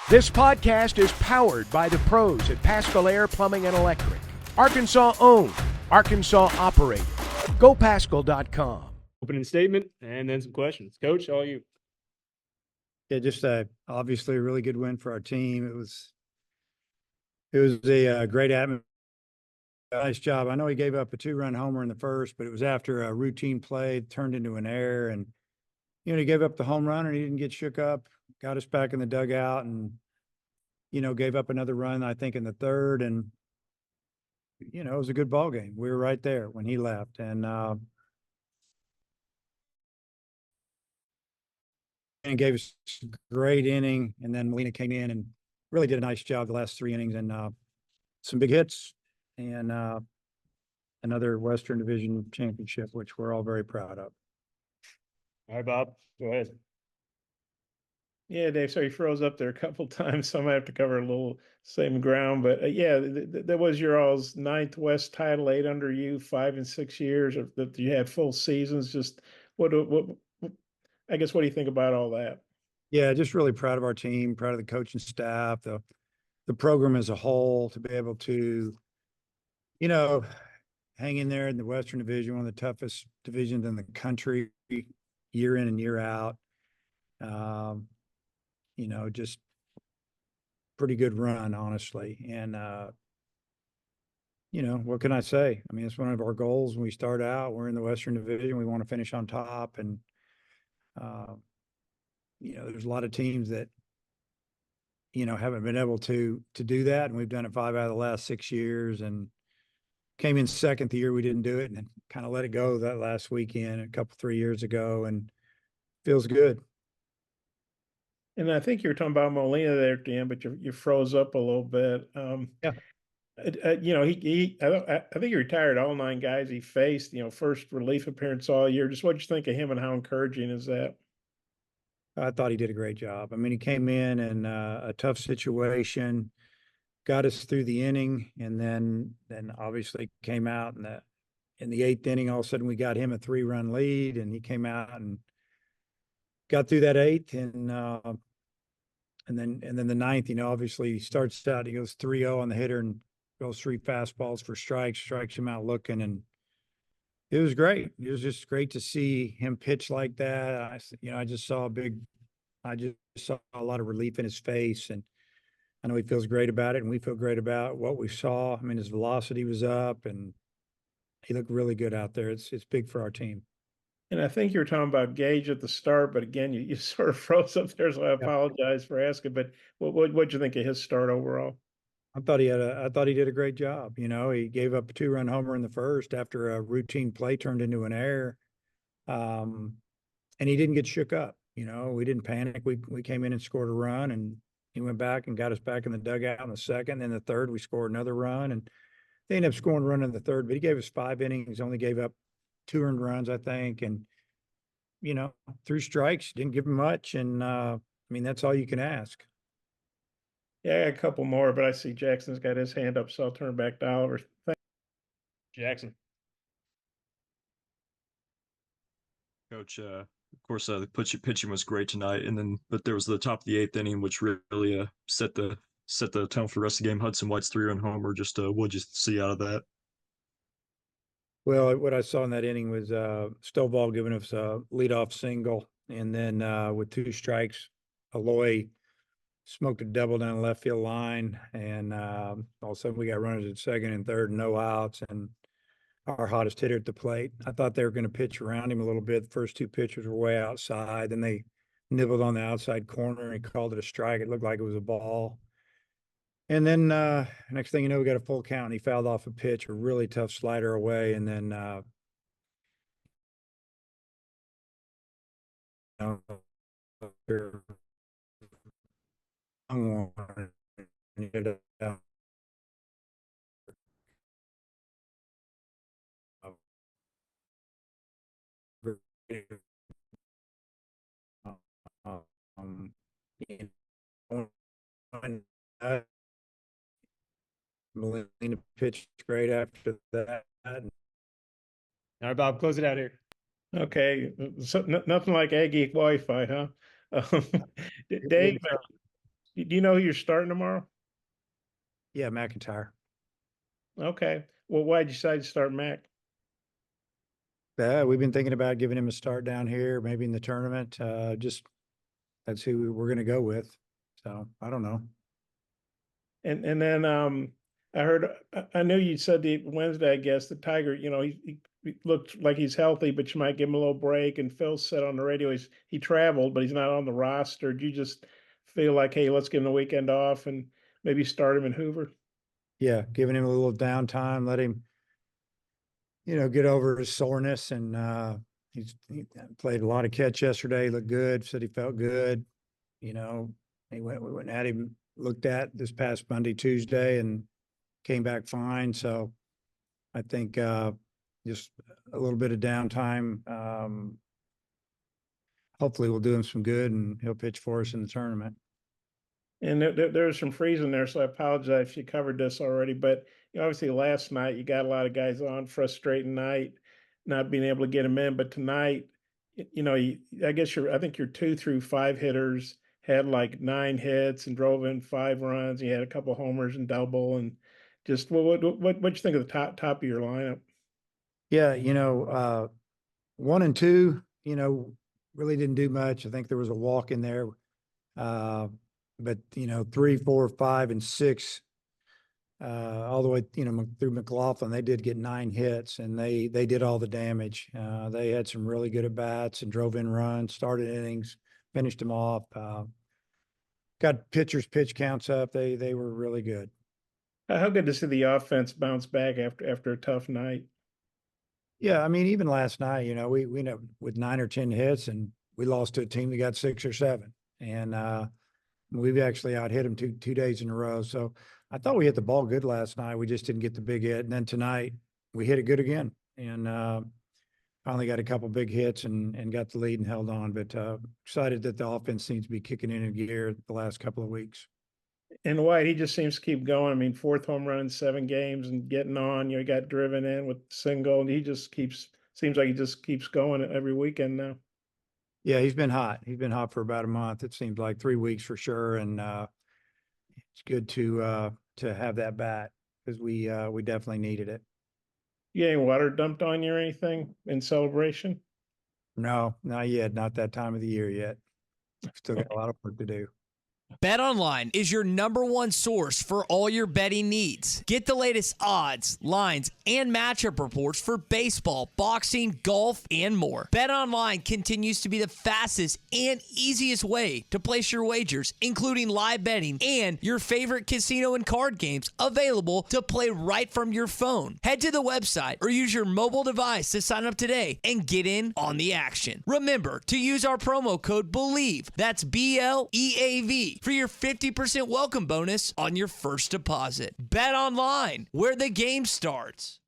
This podcast is powered by the pros at Pascal Air Plumbing and Electric. Arkansas owned, Arkansas operated. GoPascal.com. Opening statement and then some questions. Coach, all you. Yeah, just obviously a really good win for our team. It was a great atmosphere. Nice job. I know he gave up a 2-run homer in the first, but it was after a routine play turned into an error, and he gave up the home run and he didn't get shook up. Got us back in the dugout, and gave up another run I think in the third, and it was a good ball game. We were right there when he left, and gave us a great inning. And then Molina came in and really did a nice job the last 3 innings, and some big hits, and another Western Division championship, which we're all very proud of. All right, Bob, go ahead. Yeah, Dave, so he froze up there a couple times, so I might have to cover a little same ground. But yeah, that was your all's 9th West title, 8 under you, 5 and 6 years that you had full seasons. Just what I guess, what do you think about all that? Yeah, just really proud of our team, proud of the coaching staff, the program as a whole, to be able to, hang in there in the Western Division, one of the toughest divisions in the country, year in and year out. Just pretty good run, honestly. And, what can I say? I mean, it's one of our goals when we start out. We're in the Western Division. We want to finish on top. And, there's a lot of teams that, haven't been able to do that. And we've done it 5 out of the last 6 years, and came in second the year we didn't do it, and then kind of let it go that last weekend a couple, 3 years ago, and feels good. And I think you were talking about Molina there at the end, but you froze up a little bit. Yeah. I think he retired all 9 guys he faced. First relief appearance all year. Just what you think of him, and how encouraging is that? I thought he did a great job. I mean, he came in a tough situation, got us through the inning, and then obviously came out in the 8th inning. All of a sudden, we got him a 3-run lead, and he came out and got through that 8th, and then the 9th. Obviously he starts out, he goes 3-0 on the hitter and goes 3 fastballs for strikes him out looking, and it was great. It was just great to see him pitch like that. I just saw a lot of relief in his face, and I know he feels great about it, and we feel great about what we saw. I mean, his velocity was up, and he looked really good out there. It's big for our team. And I think you were talking about Gage at the start, but again, you sort of froze up there, so I apologize for asking. But what'd you think of his start overall? I thought he did a great job. He gave up a 2-run homer in the first after a routine play turned into an error. And he didn't get shook up. We didn't panic. We came in and scored a run, and he went back and got us back in the dugout in the second. Then the third, we scored another run, and they ended up scoring a run in the third, but he gave us 5 innings, only gave up 2 earned runs, I think. And, threw strikes, didn't give him much. And, that's all you can ask. Yeah, I got a couple more, but I see Jackson's got his hand up, so I'll turn back to Oliver. Jackson. Coach, of course, the pitching was great tonight, but there was the top of the 8th inning, which really set the tone for the rest of the game. Hudson White's 3-run homer. Just what'd you see out of that? Well, what I saw in that inning was Stovall giving us a leadoff single, and then with 2 strikes, Aloy smoked a double down the left field line, and all of a sudden we got runners at second and third, no outs, and our hottest hitter at the plate. I thought they were going to pitch around him a little bit. The first 2 pitchers were way outside. Then they nibbled on the outside corner, and he called it a strike. It looked like it was a ball. And then next thing you know, we got a full count, and he fouled off a pitch, a really tough slider away, and then Molina pitched great after that. All right, Bob, close it out here. Okay, so nothing like Aggie Wi-Fi, huh? Dave, Do you know who you're starting tomorrow? Yeah, McEntire. Okay. Well, why'd you decide to start Mac? We've been thinking about giving him a start down here, maybe in the tournament. Just that's who we're going to go with. So I don't know. And then I heard I knew you said the Wednesday, I guess, the Tiger, he looked like he's healthy, but you might give him a little break. And Phil said on the radio he traveled, but he's not on the roster. Do you just feel like, hey, let's give him the weekend off and maybe start him in Hoover? Yeah, giving him a little downtime, let him, get over his soreness. And he played a lot of catch yesterday, looked good, said he felt good. We went at him, looked at this past Monday, Tuesday, and came back fine. So I think just a little bit of downtime. Hopefully we'll do him some good and he'll pitch for us in the tournament. And there was some freezing there, so I apologize if you covered this already. But obviously last night you got a lot of guys on, frustrating night, not being able to get them in. But tonight, I think your 2 through 5 hitters had like 9 hits and drove in 5 runs. You had a couple homers and double, and just what you think of the top of your lineup? Yeah, 1 and 2, really didn't do much. I think there was a walk in there. But 3, 4, 5, and 6, all the way, through McLaughlin, they did get 9 hits, and they did all the damage. They had some really good at bats and drove in runs, started innings, finished them off. Got pitchers' pitch counts up. They were really good. How good to see the offense bounce back after a tough night. Yeah, I mean, even last night, we with 9 or 10 hits, and we lost to a team that got 6 or 7, and we've actually out hit them two days in a row. So I thought we hit the ball good last night. We just didn't get the big hit. And then tonight we hit it good again. And finally got a couple big hits and got the lead and held on. But excited that the offense seems to be kicking in gear the last couple of weeks. And White, he just seems to keep going. I mean, 4th home run in 7 games and getting on. He got driven in with single, and seems like he just keeps going every weekend now. Yeah, he's been hot. He's been hot for about a month. It seems like 3 weeks for sure. And it's good to have that bat because we definitely needed it. You ain't water dumped on you or anything in celebration? No, not yet. Not that time of the year yet. Still got a lot of work to do. BetOnline is your #1 source for all your betting needs. Get the latest odds, lines, and matchup reports for baseball, boxing, golf, and more. BetOnline continues to be the fastest and easiest way to place your wagers, including live betting and your favorite casino and card games available to play right from your phone. Head to the website or use your mobile device to sign up today and get in on the action. Remember to use our promo code BELIEVE, that's BLEAV, for your 50% welcome bonus on your first deposit. Bet online, where the game starts.